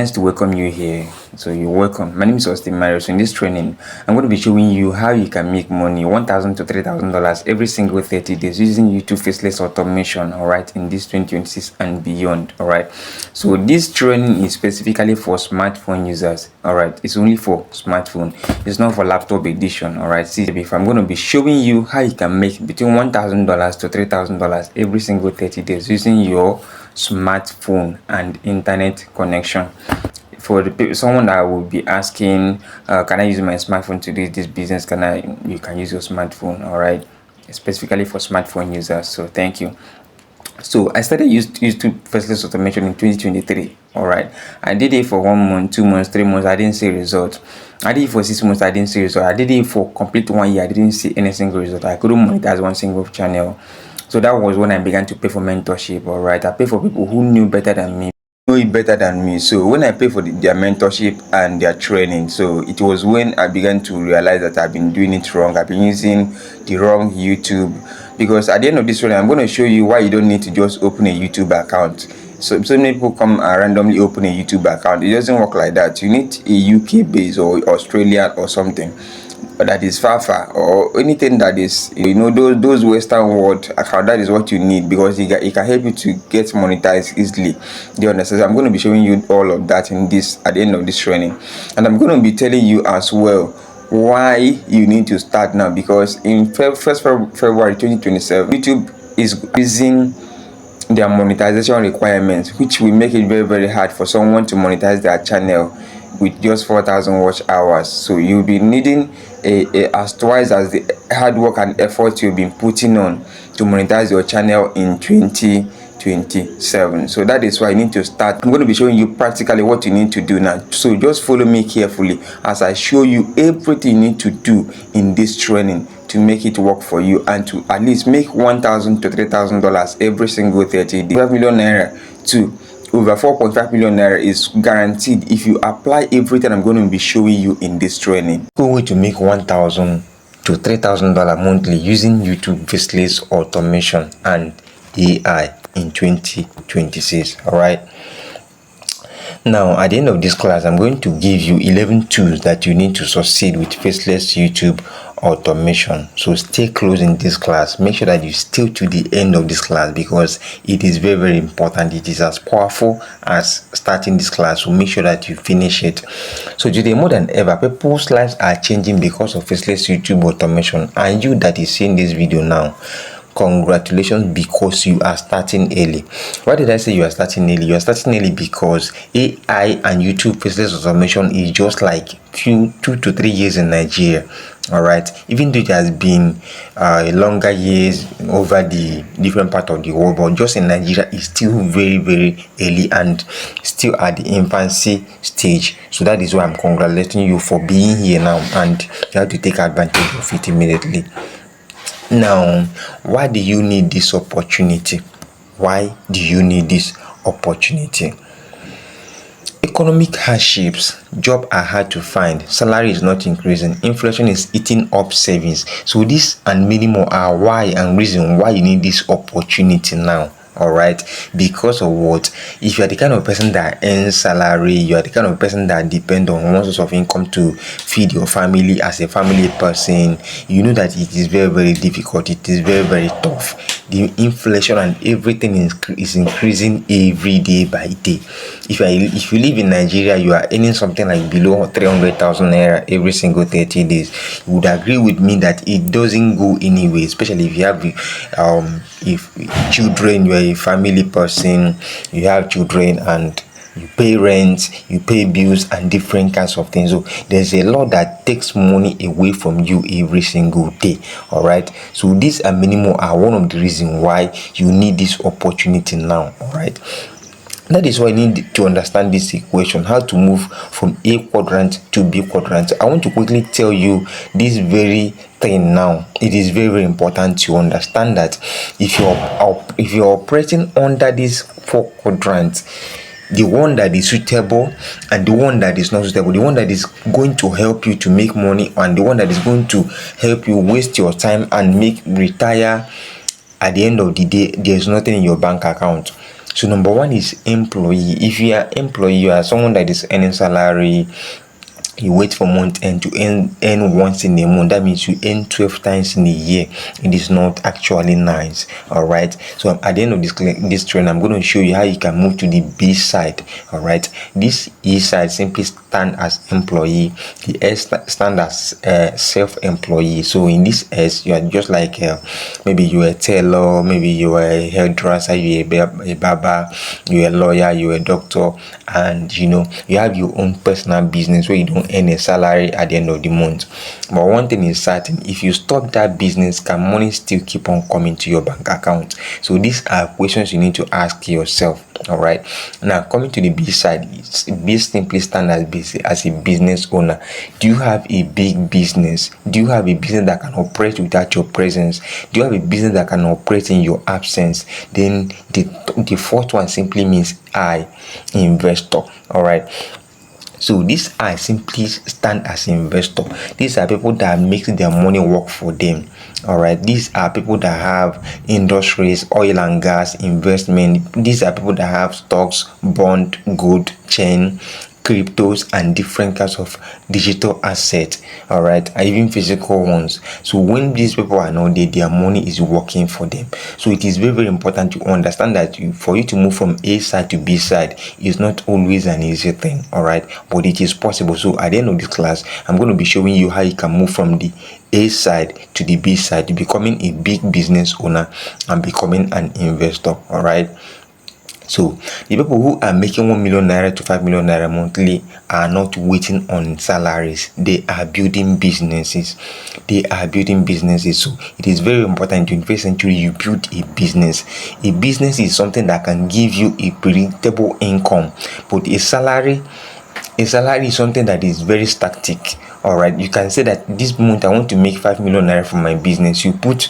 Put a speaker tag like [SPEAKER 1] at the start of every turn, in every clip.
[SPEAKER 1] Nice to welcome you here. So you're welcome. My name is Austin Mario. So in this training, I'm going to be showing you how you can make money, $1,000 to $3,000 every single 30 days using YouTube Faceless Automation. All right, in this 2026 and beyond. All right. So this training is specifically for smartphone users. All right, it's only for smartphone. It's not for laptop edition. All right. See, if I'm going to be showing you how you can make between $1,000 to $3,000 every single 30 days using your smartphone and internet connection. For someone that will be asking, can I use my smartphone to do this business? You can use your smartphone. All right, specifically for smartphone users. So thank you. So I started YouTube Faceless Automation in 2023. All right, I did it for 1 month, 2 months, 3 months. I didn't see results. I did it for 6 months. I didn't see results. I did it for complete 1 year. I didn't see any single result. I couldn't monetize one single channel. So that was when I began to pay for mentorship. All right, I paid for people who knew better than me. So when I pay for their mentorship and their training, so it was when I began to realize that I've been doing it wrong. I've been using the wrong YouTube, because at the end of this training I'm going to show you why you don't need to just open a YouTube account. So many people come and randomly open a YouTube account. It doesn't work like that. You need a UK base or Australia or something that is far, or anything that is, those Western world account. That is what you need, because it can help you to get monetized easily. Do you understand? I'm going to be showing you all of that at the end of this training, and I'm going to be telling you as well why you need to start now, because in 1st February 2027 YouTube is increasing their monetization requirements, which will make it very hard for someone to monetize their channel with just 4,000 watch hours. So you'll be needing as twice as the hard work and effort you've been putting on to monetize your channel in 2027. So that is why you need to start. I'm going to be showing you practically what you need to do now. So just follow me carefully as I show you everything you need to do in this training to make it work for you, and to at least make $1,000 to $3,000 every single 30 days. 5 million naira to over 4.5 million naira is guaranteed if you apply everything I'm going to be showing you in this training. Go way to make $1,000 to $3,000 monthly using YouTube Faceless Automation and AI in 2026. All right. Now, at the end of this class, I'm going to give you 11 tools that you need to succeed with Faceless YouTube Automation. So stay close in this class. Make sure that you stay to the end of this class, because it is very important. It is as powerful as starting this class. So make sure that you finish it. So today, more than ever, people's lives are changing because of Faceless YouTube Automation. And you that is seeing this video now, congratulations, because you are starting early. Why did I say you are starting early? You are starting early because AI and YouTube Faceless Automation is just like 2 to 3 years in Nigeria. All right, even though it has been longer years over the different part of the world, but just in Nigeria is still very early and still at the infancy stage. So that is why I'm congratulating you for being here now, and you have to take advantage of it immediately. Now, why do you need this opportunity? Why do you need this opportunity? Economic hardships, jobs are hard to find, salary is not increasing, inflation is eating up savings. So this and many more are why and reason why you need this opportunity now. All right, because of what? If you are the kind of person that earns salary, you are the kind of person that depend on one source of income to feed your family as a family person, you know that it is very difficult. It is very tough. The inflation and everything is increasing every day by day. If you live in Nigeria, you are earning something like below 300,000 naira every single 30 days. You would agree with me that it doesn't go anywhere, especially if you have if children, you are a family person, you have children and you pay rent, you pay bills and different kinds of things. So there's a lot that takes money away from you every single day. All right, so these and many more are one of the reasons why you need this opportunity now. All right, that is why I need to understand this equation, how to move from A quadrant to B quadrant. I want to quickly tell you this very thing now. It is very important to understand that if you're operating under these 4 quadrants, the one that is suitable and the one that is not suitable, the one that is going to help you to make money and the one that is going to help you waste your time and retire at the end of the day, there's nothing in your bank account. So number one is employee. If you are employee, you are someone that is earning salary, you wait for month end to earn once in a month. That means you earn 12 times in a year. It is not actually nice. All right, so at the end of this training, I'm going to show you how you can move to the B side. All right, this E side simply stand as employee, the S stand as self-employee. So in this S, you are just like maybe you are a tailor, maybe you are a hairdresser, you are a barber, you are a lawyer, you are a doctor, and you have your own personal business where you don't earn a salary at the end of the month. But one thing is certain: if you stop that business, can money still keep on coming to your bank account? So these are questions you need to ask yourself. All right, now coming to the B side, B simply stand as a business owner. Do you have a big business? Do you have a business that can operate without your presence? Do you have a business that can operate in your absence? Then the fourth one simply means I, investor. All right, so these I simply stand as investor. These are people that make their money work for them. All right, these are people that have industries, oil and gas, investment. These are people that have stocks, bond, gold, chain, cryptos, and different kinds of digital assets. All right, and even physical ones. So when these people are not there, their money is working for them. So it is very, very important to understand that for you to move from A side to B side is not always an easy thing. All right, but it is possible. So at the end of this class, I'm going to be showing you how you can move from the A side to the B side, becoming a big business owner and becoming an investor. All right, so the people who are making 1 million naira to 5 million naira monthly are not waiting on salaries. They are building businesses. So it is very important in the 21st century you build a business. A business is something that can give you a predictable income, but a salary is something that is very static. All right, you can say that this month I want to make 5 million naira from my business. You put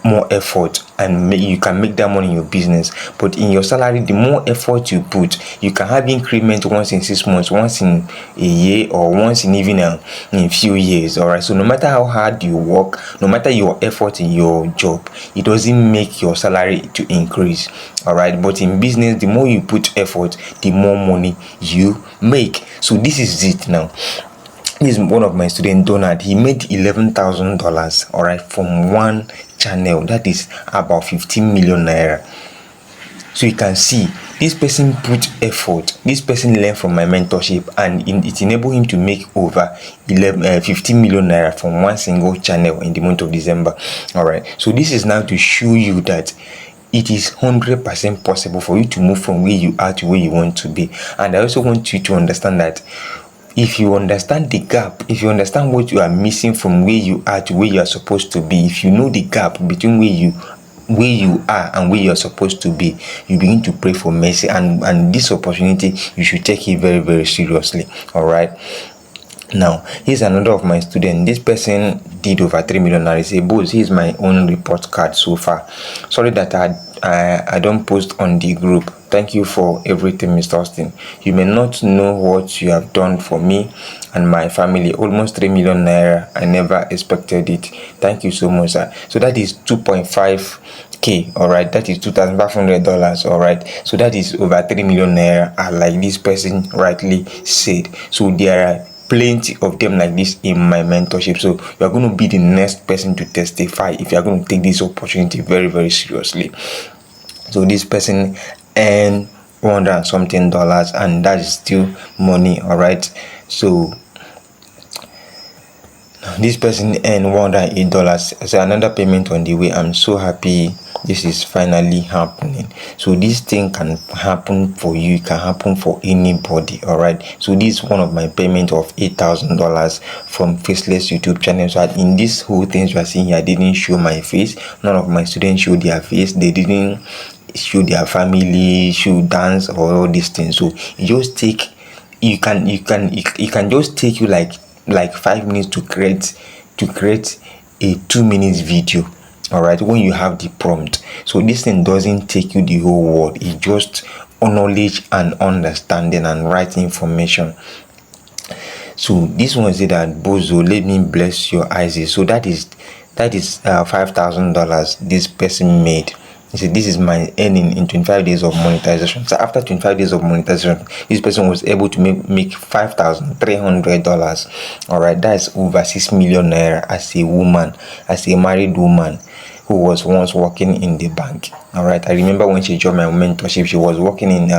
[SPEAKER 1] more effort and you can make that money in your business. But in your salary, the more effort you put, you can have increment once in 6 months, once in a year, or once in even in few years. All right, so no matter how hard you work, no matter your effort in your job, it doesn't make your salary to increase. All right, but in business, the more you put effort, the more money you make. So this is it now. This is one of my students, Donald. He made $11,000, all right, from one channel. That is about 15 million naira. So you can see this person put effort. This person learned from my mentorship, and it enabled him to make over 15 million naira from one single channel in the month of December. All right, so this is now to show you that it is 100% possible for you to move from where you are to where you want to be. And I also want you to understand that if you understand the gap, if you understand what you are missing from where you are to where you are supposed to be, if you know the gap between where you are and where you are supposed to be, you begin to pray for mercy, and this opportunity you should take it very, very seriously. All right, now here's another of my students. This person did over 3 million naira. He said, "Boss, here's my own report card so far. Sorry that I don't post on the group. Thank you for everything, Mr. Austin. You may not know what you have done for me and my family. Almost 3 million naira. I never expected it. Thank you so much, sir." So that is 2.5K. All right, that is $2,500. All right, so that is over 3 million naira, like this person rightly said. So there are plenty of them like this in my mentorship. So you are going to be the next person to testify if you are going to take this opportunity very, very seriously. So this person earned $100 and something, and that is still money. All right, so this person earned $108. So another payment on the way. I'm so happy this is finally happening. So this thing can happen for you, it can happen for anybody. All right, so this is one of my payment of $8,000 from Faceless YouTube channel. So in this whole things you are seeing here, I didn't show my face. None of my students showed their face. They didn't show their family, show dance or all these things. So it just take it can just take you like 5 minutes to create a 2 minutes video. All right, when you have the prompt. So this thing doesn't take you the whole world. It just knowledge and understanding and right information. So this one said that, "Bozo, let me bless your eyes." So that is $5,000 this person made. You see, this is my earning in 25 days of monetization. So after 25 days of monetization, this person was able to make $5,300. All right, that's over 6 million naira as a woman, as a married woman who was once working in the bank. All right, I remember when she joined my mentorship, she was working in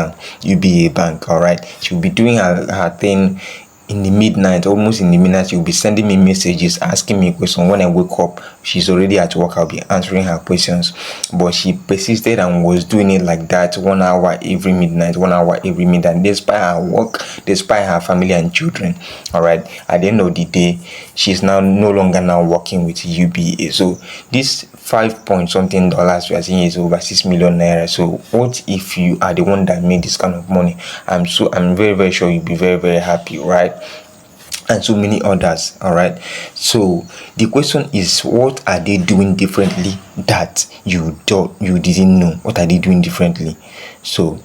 [SPEAKER 1] UBA bank. All right, she would be doing her thing in the midnight, almost in the midnight. She'll be sending me messages, asking me questions. When I wake up, she's already at work. I'll be answering her questions. But she persisted and was doing it like that, 1 hour every midnight, 1 hour every midnight, despite her work, despite her family and children. All right, at the end of the day, she's now no longer now working with UBA. So this 5 point something dollars we are seeing is over 6 million naira. So what if you are the one that made this kind of money? I'm very, very sure you'll be very, very happy, right? And so many others. All right, so the question is, what are they doing differently that you didn't know? What are they doing differently? So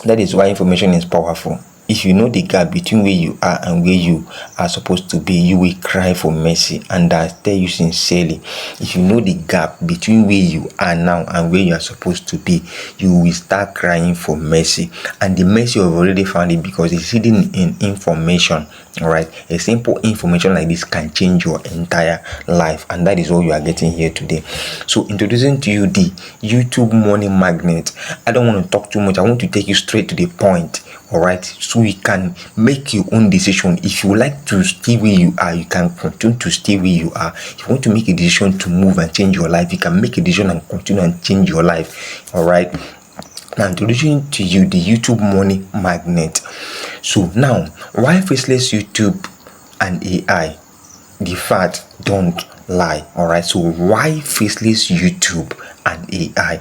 [SPEAKER 1] that is why information is powerful. If you know the gap between where you are and where you are supposed to be, you will cry for mercy. And I tell you sincerely, if you know the gap between where you are now and where you are supposed to be, you will start crying for mercy. And the mercy you have already found it, because it's hidden in information. All right, a simple information like this can change your entire life, and that is what you are getting here today. So introducing to you the YouTube money magnet. I don't want to talk too much. I want to take you straight to the point. All right, so you can make your own decision. If you like to stay where you are, you can continue to stay where you are. If you want to make a decision to move and change your life, you can make a decision and continue and change your life. All right, now introducing to you the YouTube money magnet. So now, why Faceless YouTube and AI? The fact don't lie. All right, so why Faceless YouTube and AI?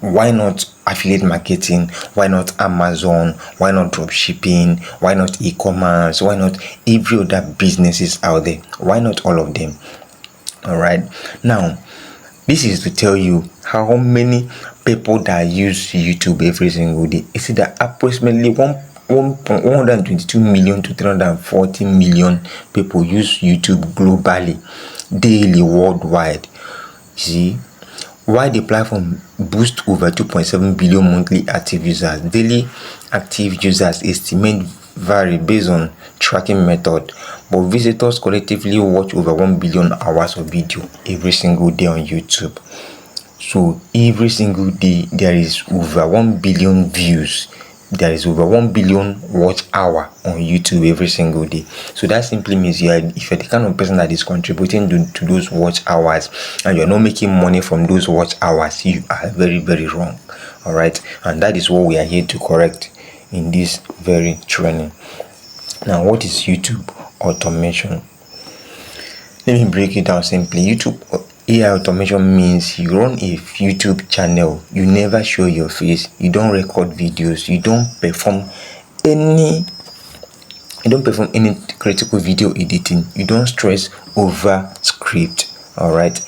[SPEAKER 1] Why not affiliate marketing? Why not Amazon? Why not drop shipping? Why not e-commerce? Why not every other businesses out there? Why not all of them? All right, now this is to tell you how many people that use YouTube every single day. You see that approximately 122 million to 340 million people use YouTube globally, daily, worldwide. See, why the platform boosts over 2.7 billion monthly active users. Daily active users estimate vary based on tracking method, but visitors collectively watch over 1 billion hours of video every single day on YouTube. So every single day there is over 1 billion views. There is over 1 billion watch hour on YouTube every single day. So that simply means if you're the kind of person that is contributing to those watch hours and you're not making money from those watch hours, you are very, very wrong. All right, and that is what we are here to correct in this very training. Now, what is YouTube automation? Let me break it down simply. YouTube AI automation means you run a YouTube channel, you never show your face, you don't record videos, you don't perform any critical video editing, you don't stress over script. All right,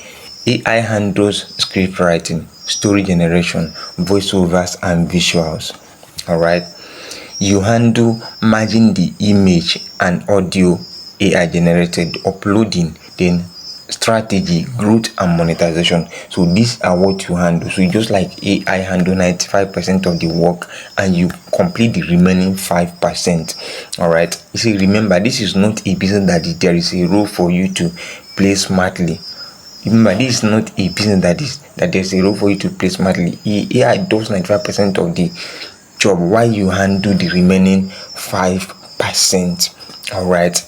[SPEAKER 1] AI handles script writing, story generation, voiceovers and visuals. All right, you handle merging the image and audio AI generated, uploading, then strategy, growth and monetization. So these are what you handle. So just like AI handle 95% of the work and you complete the remaining 5%. All right, you see, remember, this is not a business that there is a role for you to play smartly. Remember, this is not a business that there's a role for you to play smartly. AI does 95% of the job while you handle the remaining 5%. All right,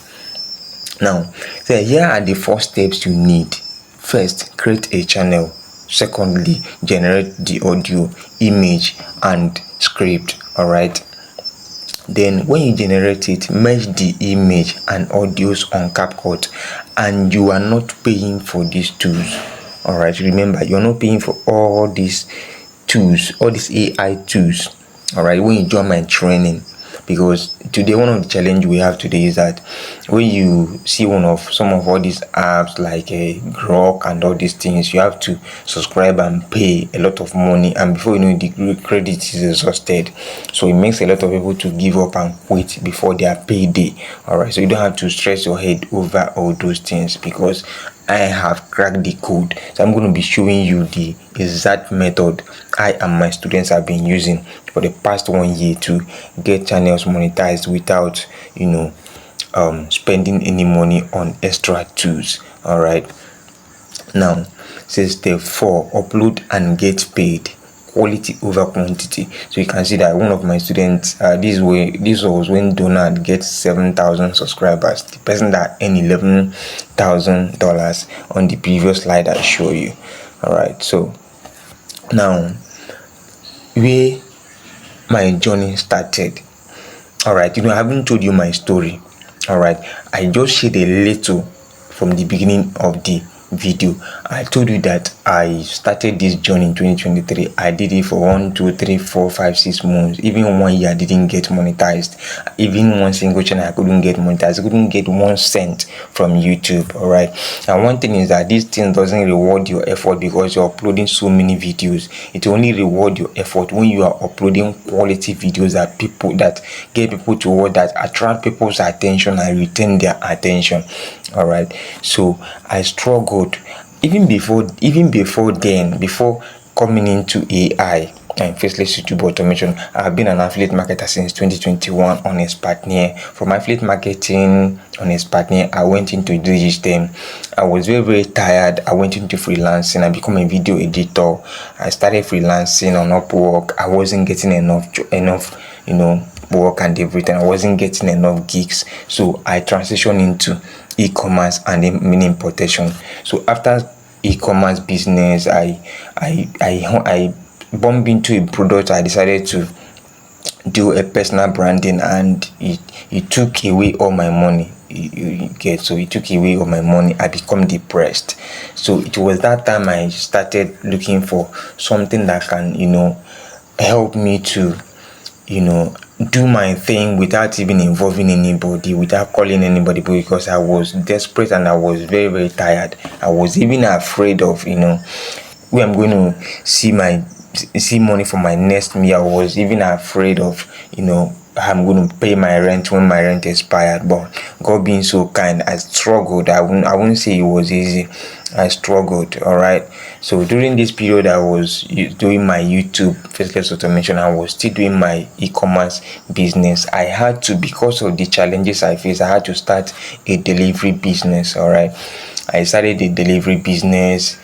[SPEAKER 1] now so here are the 4 steps you need. First, create a channel. Secondly, generate the audio, image and script. All right, then when you generate it, merge the image and audios on CapCut, and you are not paying for these tools. All right, remember, you're not paying for all these tools, all these AI tools. All right, when you join my training, because today one of the challenge we have today is that when you see some of all these apps like a Grok and all these things, you have to subscribe and pay a lot of money, and before you know, the credit is exhausted. So it makes a lot of people to give up and quit before their payday. All right, so you don't have to stress your head over all those things, because I have cracked the code. So I'm going to be showing you the exact method I and my students have been using for the past 1 year to get channels monetized without spending any money on extra tools. All right, now says step 4, upload and get paid. Quality over quantity. So you can see that one of my students, this was when Donald gets 7,000 subscribers, the person that earned $11,000 on the previous slide I show you. All right, so now where my journey started. All right, I haven't told you my story. All right, I just shared a little from the beginning of the video. I told you that I started this journey in 2023. I did it for 1, 2, 3, 4, 5, 6 months. Even 1 year I didn't get monetized. Even one single channel I couldn't get monetized. I couldn't get 1 cent from YouTube. All right, and one thing is that this thing doesn't reward your effort because you're uploading so many videos. It only reward your effort when you are uploading quality videos that get people to watch, that attract people's attention and retain their attention. All right, so I struggled even before then, before coming into AI and Faceless YouTube Automation. I've been an affiliate marketer since 2021 on Expatnear. From affiliate marketing on Expatnear, I went into digital. I was very, very tired. I went into freelancing. I became a video editor. I started freelancing on Upwork. I wasn't getting enough work and everything. I wasn't getting enough gigs, so I transitioned into e-commerce and then importation. So after e-commerce business, I bumped into a product. I decided to do a personal branding, and it took away all my money. So it took away all my money. I become depressed. So it was that time I started looking for something that can help me to do my thing without even involving anybody, without calling anybody, because I was desperate and I was very, very tired. I was even afraid of where I'm going to see money for my next meal. I was even afraid of I'm going to pay my rent when my rent expired. But God being so kind, I struggled. I wouldn't say it was easy. I struggled. All right. So during this period, I was doing my YouTube Faceless Automation. I was still doing my e-commerce business. I had to, because of the challenges I faced, I had to start a delivery business. All right. I started a delivery business,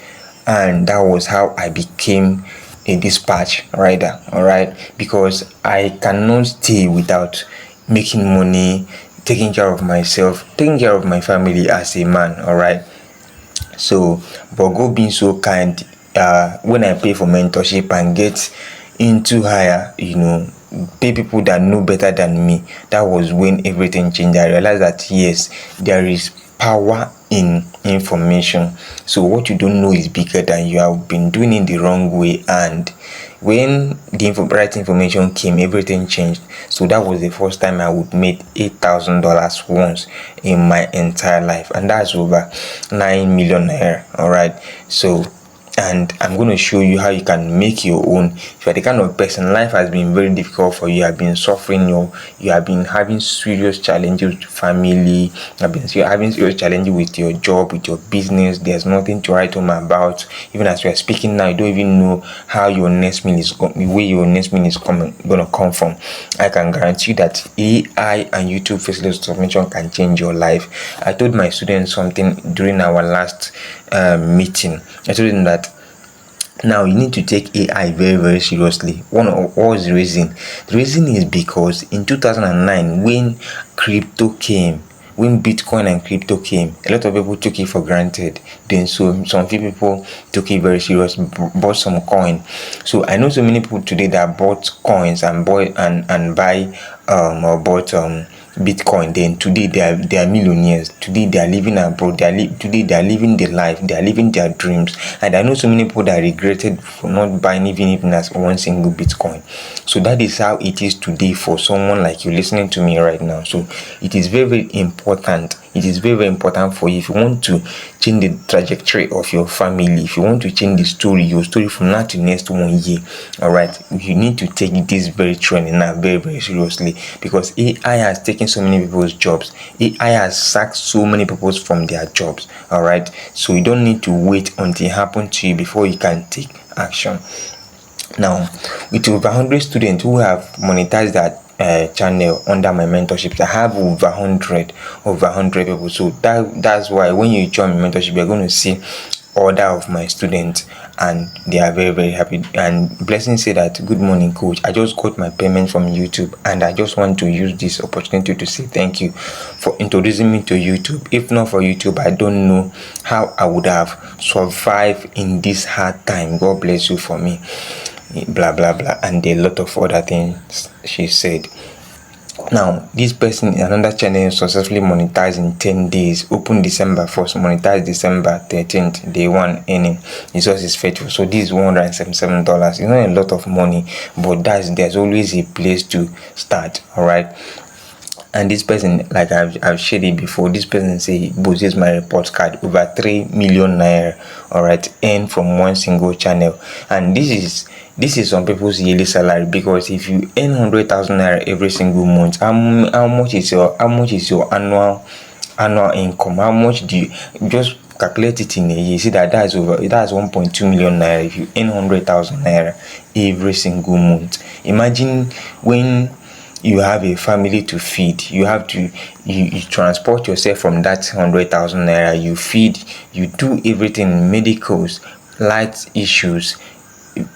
[SPEAKER 1] and that was how I became a dispatch rider. All right, because I cannot stay without making money, taking care of myself, taking care of my family as a man. All right, so but God being so kind, when I pay for mentorship and get into higher, pay people that know better than me, that was when everything changed. I realized that yes, there is power in information. So what you don't know is bigger than you. Have been doing it the wrong way, and when the right information came, everything changed. So that was the first time I would make $8,000 once in my entire life, and that's over 9 million naira. All right, so and I'm going to show you how you can make your own. If you're the kind of person life has been very difficult for you, have been suffering, you have been having serious challenges with family, you're having serious challenges with your job, with your business, there's nothing to write home about. Even as we are speaking now, you don't even know how your next meal is where your next meal is going to come from. I can guarantee you that AI and YouTube Faceless Automation can change your life. I told my students something during our last meeting. I told them that now you need to take AI very, very seriously. What was the reason? The reason is because in 2009, when crypto came, when Bitcoin and crypto came, a lot of people took it for granted. Then some few people took it very serious, bought some coin. So I know so many people today that bought coins and buy or bought Bitcoin. Then today they are millionaires. Today they are living abroad. Today they are living their life. They are living their dreams. And I know so many people that regretted for not buying even as one single Bitcoin. So that is how it is today for someone like you listening to me right now. So it is very, very important it is very, very important for you. If you want to change the trajectory of your family, if you want to change your story from now to next 1 year, all right, you need to take this very training now very, very seriously, because AI has taken so many people's jobs. AI has sacked so many people from their jobs. All right, so you don't need to wait until it happens to you before you can take action. Now, with over 100 students who have monetized that channel under my mentorship, I have over 100 people. So that's why when you join my mentorship, you're going to see order of my students, and they are very, very happy. And Blessing said that, good morning coach, I just got my payment from YouTube, and I just want to use this opportunity to say thank you for introducing me to YouTube. If not for YouTube, I don't know how I would have survived in this hard time. God bless you for me, blah blah blah, and a lot of other things she said. Now, this person in another channel successfully monetized in 10 days, open December 1st, monetized December 13th, day 1 earning. Jesus is faithful. So this is $177. It's not a lot of money, but there's always a place to start. All right. And this person, like I've shared it before, this person say, "Boss, this is my report card, over 3 million naira, all right, earned from one single channel." And this is some people's yearly salary, because if you earn 100,000 naira every single month, how much is your annual income? How much do you just calculate it in a year? See that's 1.2 million naira if you earn 100,000 naira every single month. Imagine when you have a family to feed, you have to you transport yourself from that 100,000 naira, you feed, you do everything, medicals, light issues,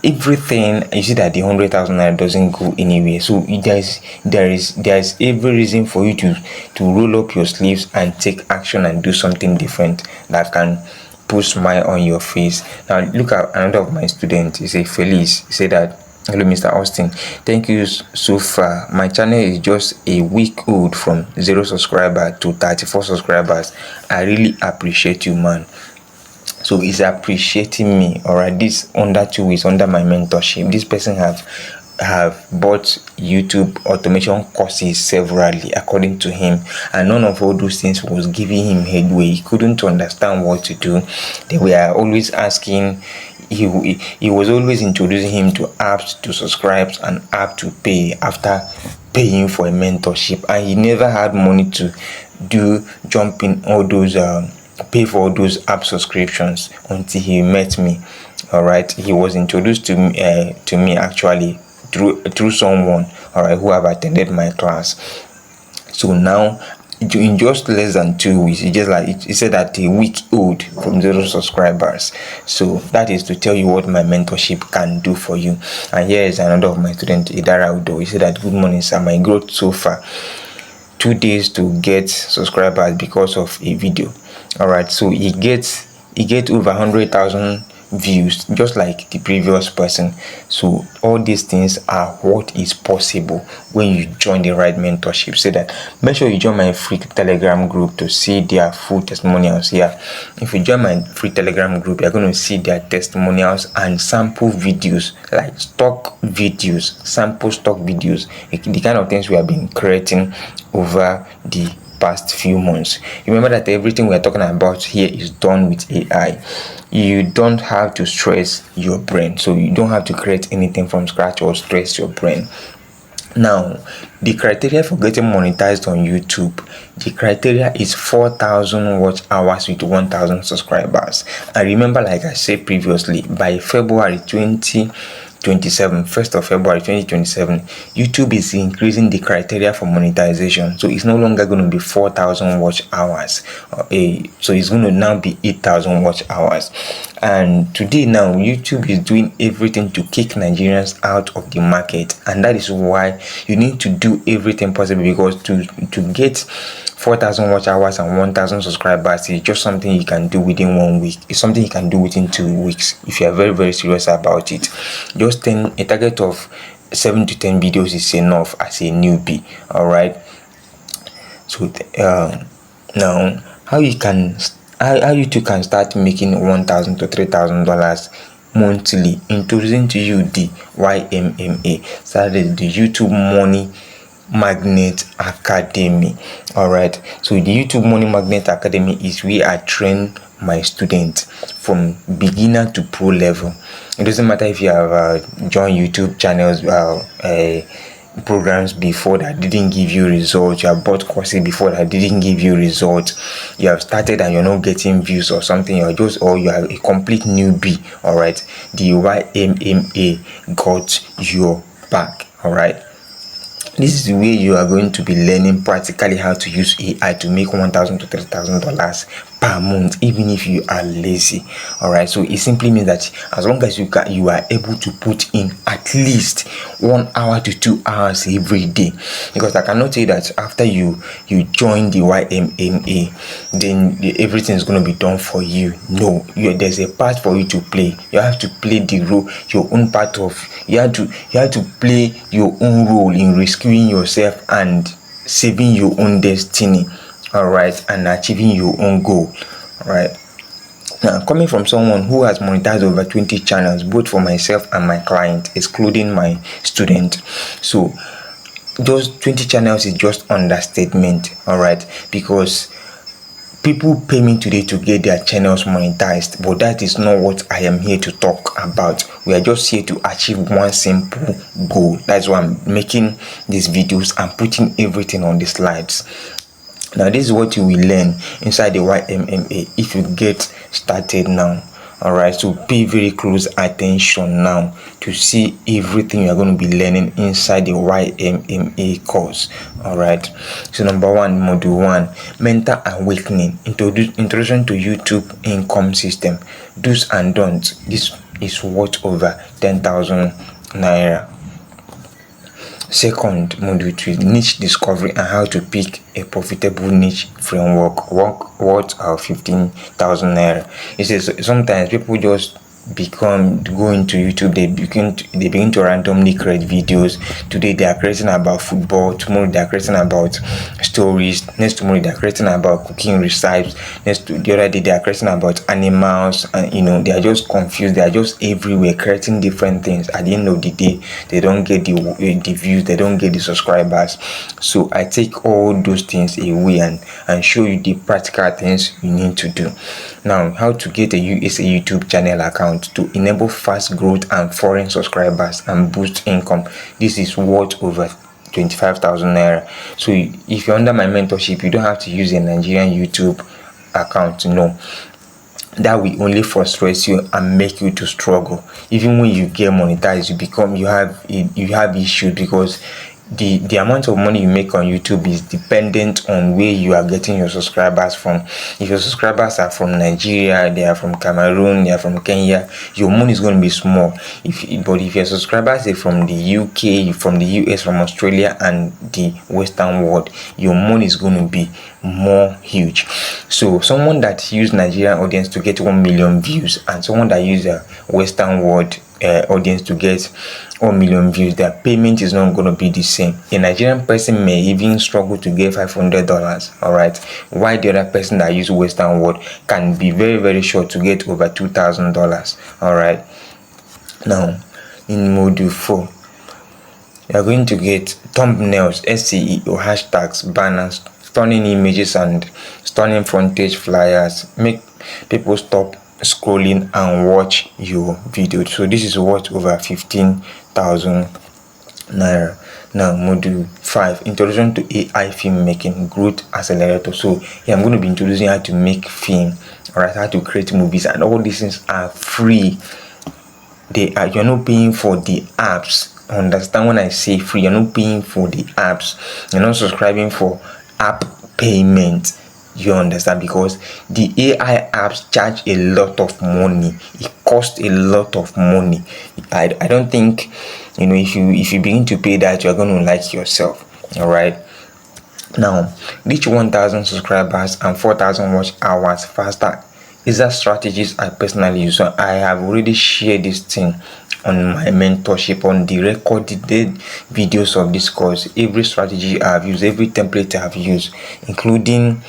[SPEAKER 1] everything. You see that the 100,000 naira doesn't go anywhere. So there is every reason for you to roll up your sleeves and take action and do something different that can put smile on your face. Now look at another of my students. He say, Felice, he said that, hello Mr. Austin, thank you so far. My channel is just a week old, from 0 subscribers to 34 subscribers. I really appreciate you, man. So he's appreciating me. All right, this under 2 weeks under my mentorship, this person have bought YouTube automation courses severally, according to him, and none of all those things was giving him headway. He couldn't understand what to do. They were always asking, he was always introducing him to apps to subscribe and app to pay after paying for a mentorship, and he never had money to jump in all those pay for all those app subscriptions until he met me. All right, he was introduced to me actually through someone, all right, who have attended my class. So now, in just less than 2 weeks, he said that a week old from 0 subscribers. So that is to tell you what my mentorship can do for you. And here is another of my students, Idara Udo. He said that, good morning sir, my growth so far, 2 days to get subscribers because of a video. All right, so he gets over 100,000 views, just like the previous person. So all these things are what is possible when you join the right mentorship. Say that, make sure you join my free Telegram group to see their full testimonials here. If you join my free Telegram group, you're going to see their testimonials and sample videos, like stock videos, sample stock videos, the kind of things we have been creating over the past few months. Remember that everything we are talking about here is done with AI. You don't have to stress your brain, so you don't have to create anything from scratch or stress your brain. Now, the criteria for getting monetized on YouTube, the criteria is 4,000 watch hours with 1,000 subscribers. And remember, like I said previously, by February 1st of February 2027, YouTube is increasing the criteria for monetization. So it's no longer going to be 4,000 watch hours. So it's going to now be 8,000 watch hours. And today now, YouTube is doing everything to kick Nigerians out of the market. And that is why you need to do everything possible, because to get 4,000 watch hours and 1,000 subscribers is just something you can do within 1 week. It's something you can do within 2 weeks if you are very, very serious about it. Just a target of 7 to 10 videos is enough as a newbie. All right. So now, how you two can start making $1,000 to $3,000 monthly, introducing to you the YMMA, so that is the YouTube money Magnet Academy. All right, so the YouTube Money Magnet Academy is where I train my students from beginner to pro level. It doesn't matter if you have joined YouTube channels programs before that didn't give you results, you have bought courses before that didn't give you results, you have started and you're not getting views or something, or you are a complete newbie. All right, the YMMA got your back. All right, this is the way you are going to be learning practically how to use AI to make $1,000 to $3,000 per month, even if you are lazy. All right, so it simply means that as long as you are able to put in at least 1 hour to 2 hours every day, because I cannot say that after you join the YMMA then everything is going to be done for you. No, there's a part for you to play. You have to play the role, your own part of. You have to play your own role in rescuing yourself and saving your own destiny. All right, and achieving your own goal. All right, now coming from someone who has monetized over 20 channels, both for myself and my client, excluding my student, so just 20 channels is just understatement. All right, because people pay me today to get their channels monetized, but that is not what I am here to talk about. We are just here to achieve one simple goal. That's why I'm making these videos and putting everything on the slides. Now this is what you will learn inside the YMMA if you get started now. All right, so pay very close attention now to see everything you're going to be learning inside the YMMA course. All right, so number 1, module 1, mental awakening, introduction to YouTube income system, do's and don'ts. This is worth over 10,000 naira. Second, module 3, niche discovery and how to pick a profitable niche framework, worth 15,000 naira. It says sometimes people just go into YouTube, they begin to randomly create videos. Today they are creating about football, tomorrow they are creating about stories, next tomorrow they are creating about cooking recipes, the other day they are creating about animals, and they are just confused, they are just everywhere creating different things. At the end of the day, they don't get the views, they don't get the subscribers. So I take all those things away and show you the practical things you need to do. Now, how to get a USA YouTube channel account to enable fast growth and foreign subscribers and boost income. This is worth over 25,000 naira. So if you're under my mentorship, you don't have to use a Nigerian YouTube account. No, that will only frustrate you and make you to struggle. Even when you get monetized, you have issues, because the amount of money you make on YouTube is dependent on where you are getting your subscribers from. If your subscribers are from Nigeria, they are from Cameroon, they are from Kenya, your money is going to be small. But if your subscribers are from the UK, from the US, from Australia and the Western world, your money is going to be more huge. So someone that use Nigerian audience to get 1 million views and someone that use a Western world audience to get 1 million views, their payment is not going to be the same. A Nigerian person may even struggle to get $500, all right, while the other person that use Western world can be very, very sure to get over $2,000. All right, now in module 4, you are going to get thumbnails, SEO, hashtags, banners, stunning images and stunning front page flyers. Make people stop scrolling and watch your video. So this is worth over 15,000 naira. Now module 5, introduction to AI filmmaking, growth accelerator. So here I'm going to be introducing how to make film, all right, how to create movies, and all these things are free. You're not paying for the apps. Understand when I say free, you're not paying for the apps, you're not subscribing for app payment. You understand? Because the AI apps charge a lot of money. It costs a lot of money. I don't think if you begin to pay that, you're going to like yourself. All right, now reach 1,000 subscribers and 4,000 watch hours faster. These are strategies I personally use. So I have already shared this thing on my mentorship, on the recorded videos of this course. Every strategy I have used, every template I have used, including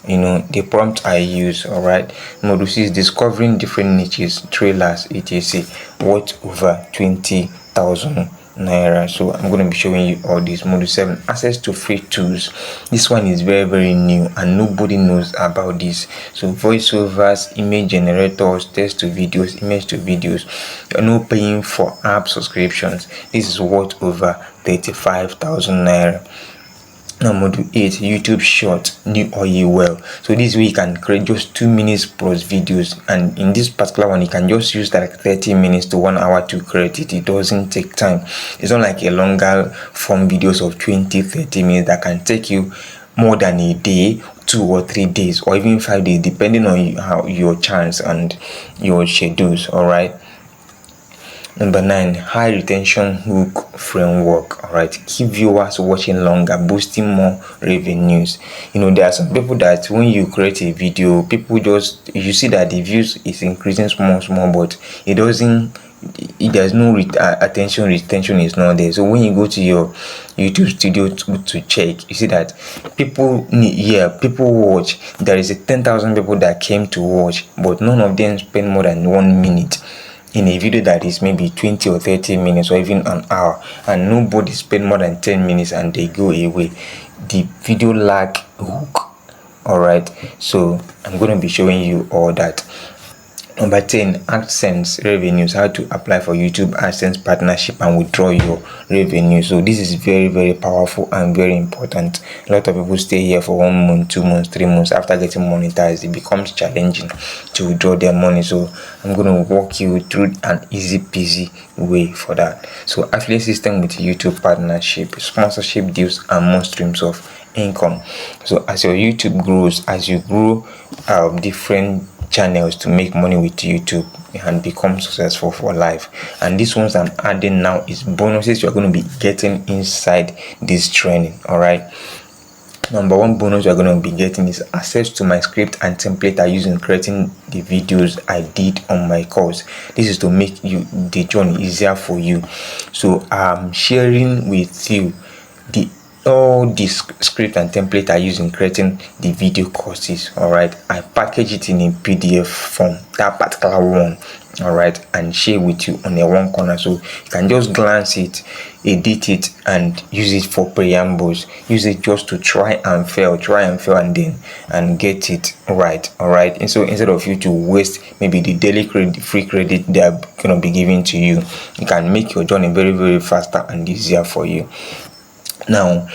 [SPEAKER 1] the prompt I use. All right, module 6, discovering different niches, trailers, etc. worth over 20,000 naira. So I'm going to be showing you all these. Module 7, access to free tools. This one is very new and nobody knows about this. So voiceovers, image generators, text to videos, image to videos. You're not paying for app subscriptions. This is worth over 35,000 naira. Now module 8, YouTube short, new or ye well. So this way you can create just 2 minutes plus videos, and in this particular one you can just use like 30 minutes to 1 hour to create it. It doesn't take time. It's not like a longer form videos of 20-30 minutes that can take you more than a day, 2 or 3 days, or even 5 days, depending on how your chance and your schedules. All right. Number 9, high retention hook framework. All right, keep viewers watching longer, boosting more revenues. There are some people that when you create a video, people you see that the views is increasing small, but it doesn't. There's no attention retention is not there. So when you go to your YouTube studio to check, you see that people watch. There is 10,000 people that came to watch, but none of them spend more than 1 minute in a video that is maybe 20 or 30 minutes or even an hour, and nobody spend more than 10 minutes and they go away. The video lack hook. All right, so I'm going to be showing you all that. Number 10, AdSense revenues, how to apply for YouTube AdSense partnership and withdraw your revenue. So this is very powerful and very important. A lot of people stay here for 1 month, 2 months, 3 months. After getting monetized, it becomes challenging to withdraw their money. So I'm going to walk you through an easy peasy way for that. So affiliate system with YouTube partnership, sponsorship deals, and more streams of income. So as your YouTube grows, as you grow different channels to make money with YouTube and become successful for life. And these ones I'm adding now is bonuses you're going to be getting inside this training. All right, number 1 bonus you're going to be getting is access to my script and template I use in creating the videos I did on my course. This is to make the journey easier for you. So I'm sharing with you all this script and template I use in creating the video courses. All right, I package it in a PDF form, that particular one. All right, and share with you on a one corner, so you can just glance it, edit it, and use it for preambles. Use it just to try and fail, and get it right. All right, and so instead of you to waste maybe the daily free credit they are gonna be giving to you, you can make your journey very faster and easier for you. Now,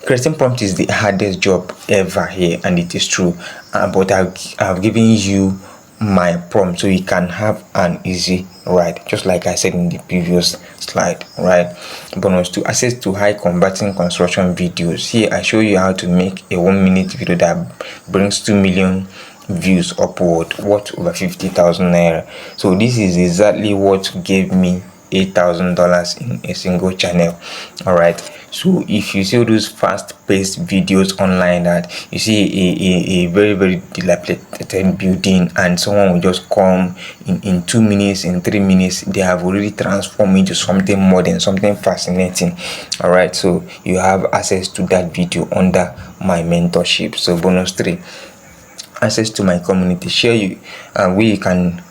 [SPEAKER 1] creating prompt is the hardest job ever here, and it is true. But I've given you my prompt so you can have an easy ride, just like I said in the previous slide. Right. Bonus 2, access to high converting construction videos. Here I show you how to make a 1 minute video that brings 2 million views upward, worth over 50,000 naira. So this is exactly what gave me $8,000 in a single channel. All right, so if you see those fast-paced videos online that you see a very dilapidated building and someone will just come in 2 minutes, in 3 minutes, they have already transformed into something modern, something fascinating. All right, so you have access to that video under my mentorship. So bonus 3, access to my community. Share you where you can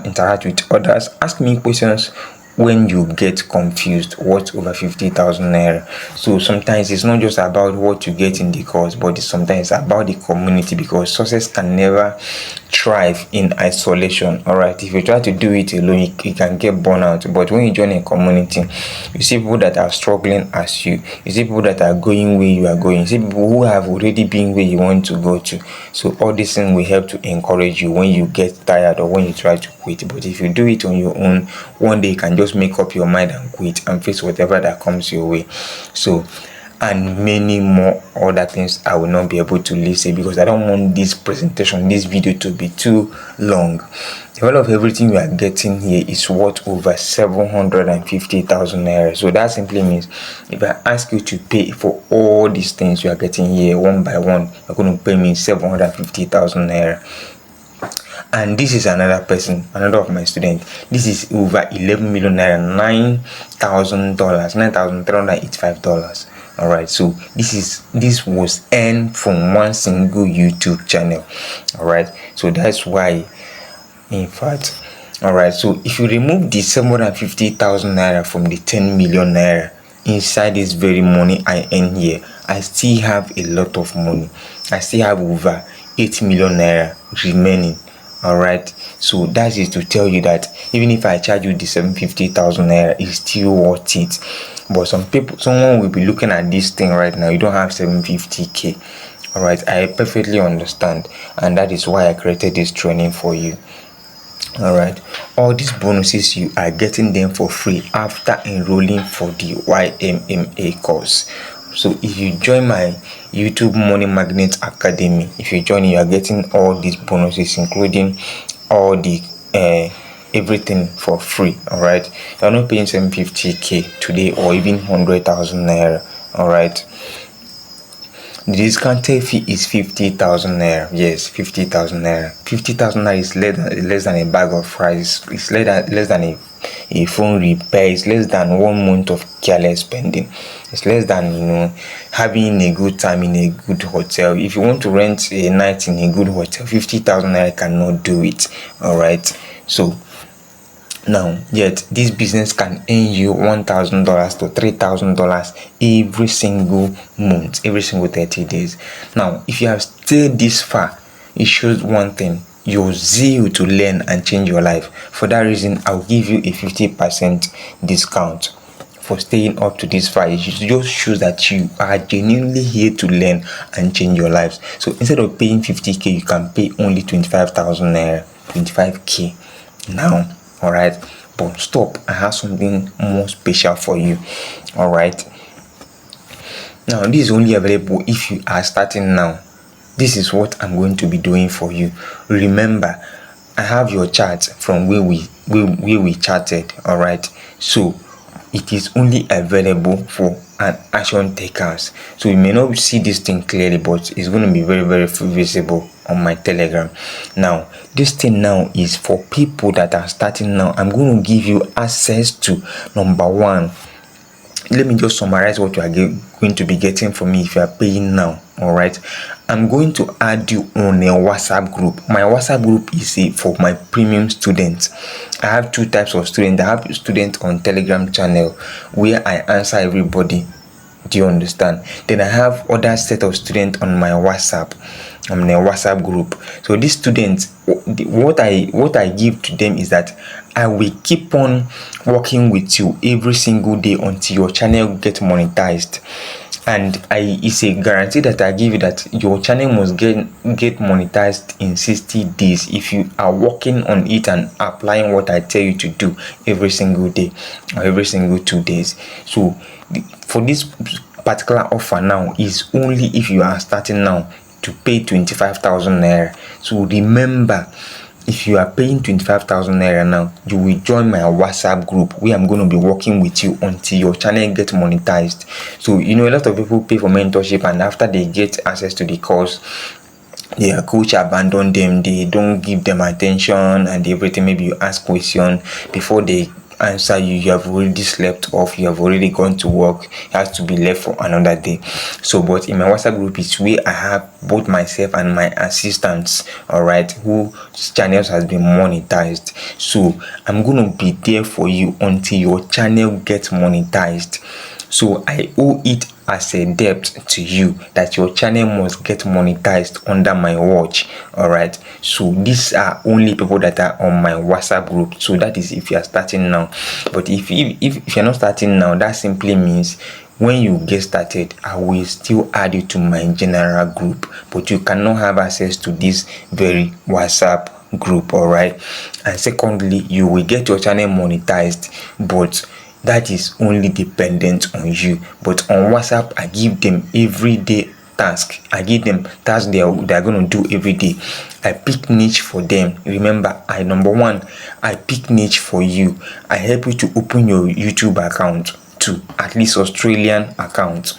[SPEAKER 1] interact with others. Ask me questions when you get confused. Worth over 50,000 naira. So sometimes it's not just about what you get in the course, but sometimes it's about the community, because success can never thrive in isolation. All right, if you try to do it alone, you can get burnout. But when you join a community, you see people that are struggling as you see people that are going where you are going, you see people who have already been where you want to go to. So all these things will help to encourage you when you get tired or when you try to quit. But if you do it on your own, one day you can just make up your mind and quit and face whatever that comes your way. So, and many more other things I will not be able to list because I don't want this video to be too long. The whole of everything you are getting here is worth over 750,000 naira. So that simply means if I ask you to pay for all these things you are getting here one by one, you're going to pay me 750,000 naira. And this is another of my students. This is over 11 million naira, $9,000, $9,385. All right, so this was earned from one single YouTube channel. All right, so that's why, in fact, Alright, so if you remove the 750,000 naira from the 10 million naira inside this very money I earn here, I still have a lot of money. I still have over 8 million naira remaining. Alright, so that is to tell you that even if I charge you the 750,000 naira, it's still worth it. But someone will be looking at this thing right now. You don't have 750k. Alright, I perfectly understand, and that is why I created this training for you. Alright, all these bonuses, you are getting them for free after enrolling for the YMMA course. So if you join my YouTube Money Magnet Academy, if you join, you are getting all these bonuses, including all the everything for free. Alright, you're not paying 750k today or even 100,000 naira. Alright, the discounted fee is 50,000 naira. Yes, 50,000 naira. 50,000 naira is less than a bag of rice. It's less than a phone repair. It's less than 1 month of careless spending. It's less than having a good time in a good hotel. If you want to rent a night in a good hotel, 50,000 naira cannot do it. Alright, so now, yet this business can earn you $1,000 to $3,000 every single month, every single 30 days. Now, if you have stayed this far, it shows one thing: your zeal to learn and change your life. For that reason, I'll give you a 50% discount for staying up to this far. It just shows that you are genuinely here to learn and change your lives. So instead of paying 50k, you can pay only 25,000 naira, 25k now. Alright, but stop, I have something more special for you. Alright, now this is only available if you are starting now. This is what I'm going to be doing for you. Remember, I have your chart from where we chatted. Alright, so it is only available for an action takers. So you may not see this thing clearly, but it's going to be very, very visible on my Telegram. Now, this thing now is for people that are starting now. I'm going to give you access to, number one, let me just summarize what you are going to be getting from me if you are paying now. Alright, I'm going to add you on a WhatsApp group. My WhatsApp group is for my premium students. I have two types of students. I have students on Telegram channel where I answer everybody. Do you understand? Then I have other set of students on my WhatsApp. I'm in a WhatsApp group. So these students, what I give to them is that I will keep on working with you every single day until your channel gets monetized. And it's a guarantee that I give you that your channel must get monetized in 60 days if you are working on it and applying what I tell you to do every single day or every single 2 days. So for this particular offer now is only if you are starting now to pay 25,000 naira. So remember, if you are paying 25,000 naira now, you will join my WhatsApp group where I'm going to be working with you until your channel gets monetized. So a lot of people pay for mentorship, and after they get access to the course, their coach abandon them, they don't give them attention and everything. Maybe you ask question before they answer you have already slept off, you have already gone to work, it has to be left for another day. So but in my WhatsApp group is where I have both myself and my assistants, alright, whose channels has been monetized. So I'm gonna be there for you until your channel gets monetized. So I owe it as a debt to you that your channel must get monetized under my watch. Alright, so these are only people that are on my WhatsApp group. So that is if you are starting now. But if you're not starting now, that simply means when you get started, I will still add you to my general group, but you cannot have access to this very WhatsApp group. Alright, and secondly, you will get your channel monetized, but that is only dependent on you. But on WhatsApp, I give them everyday task. I give them tasks they are going to do every day. I pick niche for them. Remember, number one, I pick niche for you. I help you to open your YouTube account to at least Australian account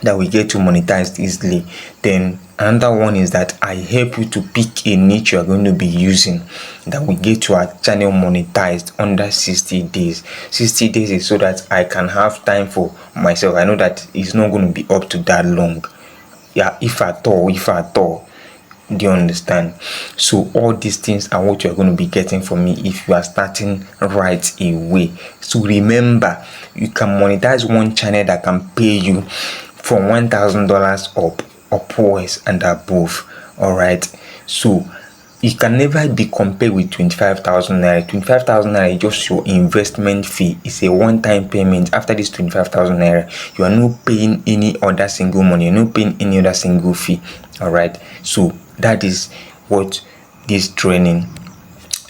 [SPEAKER 1] that we get to monetize easily. Then another one is that I help you to pick a niche you are going to be using that we get to our channel monetized under 60 days. 60 days is so that I can have time for myself. I know that it's not going to be up to that long. Yeah, if at all. Do you understand? So all these things are what you're going to be getting from me if you are starting right away. So remember, you can monetize one channel that can pay you from $1,000 upwards and above. All right, so it can never be compared with 25,000 naira. 25,000 naira is just your investment fee. It's a one-time payment. After this 25,000 naira, you are not paying any other single money. You're not paying any other single fee. All right, so that is what this training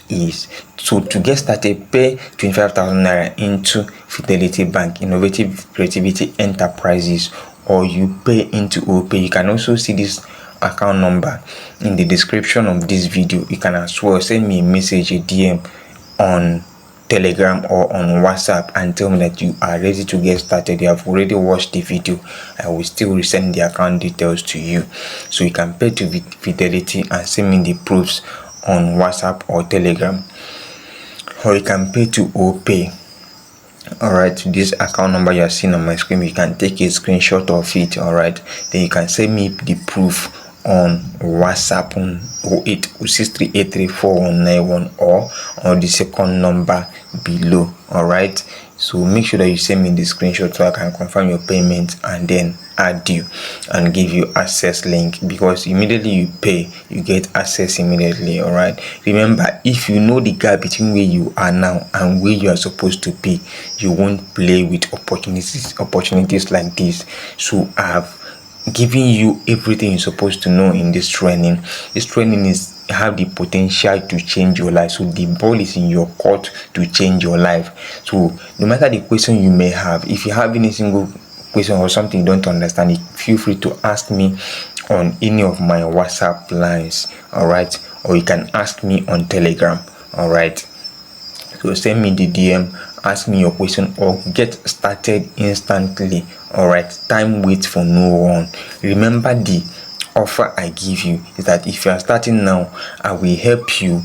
[SPEAKER 1] is. So to get started, pay 25,000 naira into Fidelity Bank, Innovative Creativity Enterprises, or you pay into OPay. You can also see this account number in the description of this video. You can as well send me a message, a DM on Telegram or on WhatsApp and tell me that you are ready to get started. You have already watched the video. I will still resend the account details to you, so you can pay to Fidelity and send me the proofs on WhatsApp or Telegram, or you can pay to OPay. All right, this account number you are seeing on my screen, you can take a screenshot of it. All right, then you can send me the proof on WhatsApp on 0806383491 or on the second number below. All right, so make sure that you send me the screenshot so I can confirm your payment and then add you and give you access link, because immediately you pay, you get access immediately. All right, remember, if you know the gap between where you are now and where you are supposed to be, you won't play with opportunities like this. So I have giving you everything you're supposed to know in this training. This training have the potential to change your life. So the ball is in your court to change your life. So no matter the question you may have, if you have any single question or something you don't understand, feel free to ask me on any of my WhatsApp lines. All right, or you can ask me on Telegram. All right, so send me the DM, ask me your question, or get started instantly. All right, time waits for no one. Remember, the offer I give you is that if you are starting now, I will help you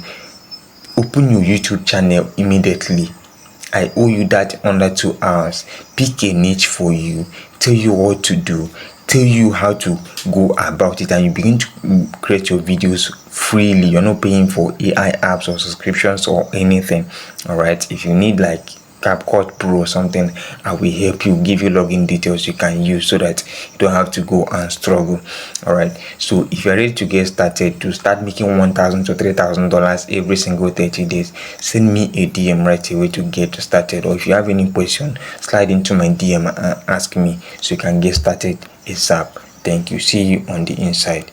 [SPEAKER 1] open your YouTube channel immediately. I owe you that under 2 hours. Pick a niche for you, tell you what to do, tell you how to go about it, and you begin to create your videos freely. You're not paying for AI apps or subscriptions or anything. All right, if you need like CapCut Pro or something, I will help you, give you login details you can use so that you don't have to go and struggle. All right, so if you're ready to get started, to start making $1,000 to $3,000 every single 30 days, send me a DM right away to get started. Or if you have any question, slide into my DM and ask me so you can get started ASAP. Thank you. See you on the inside.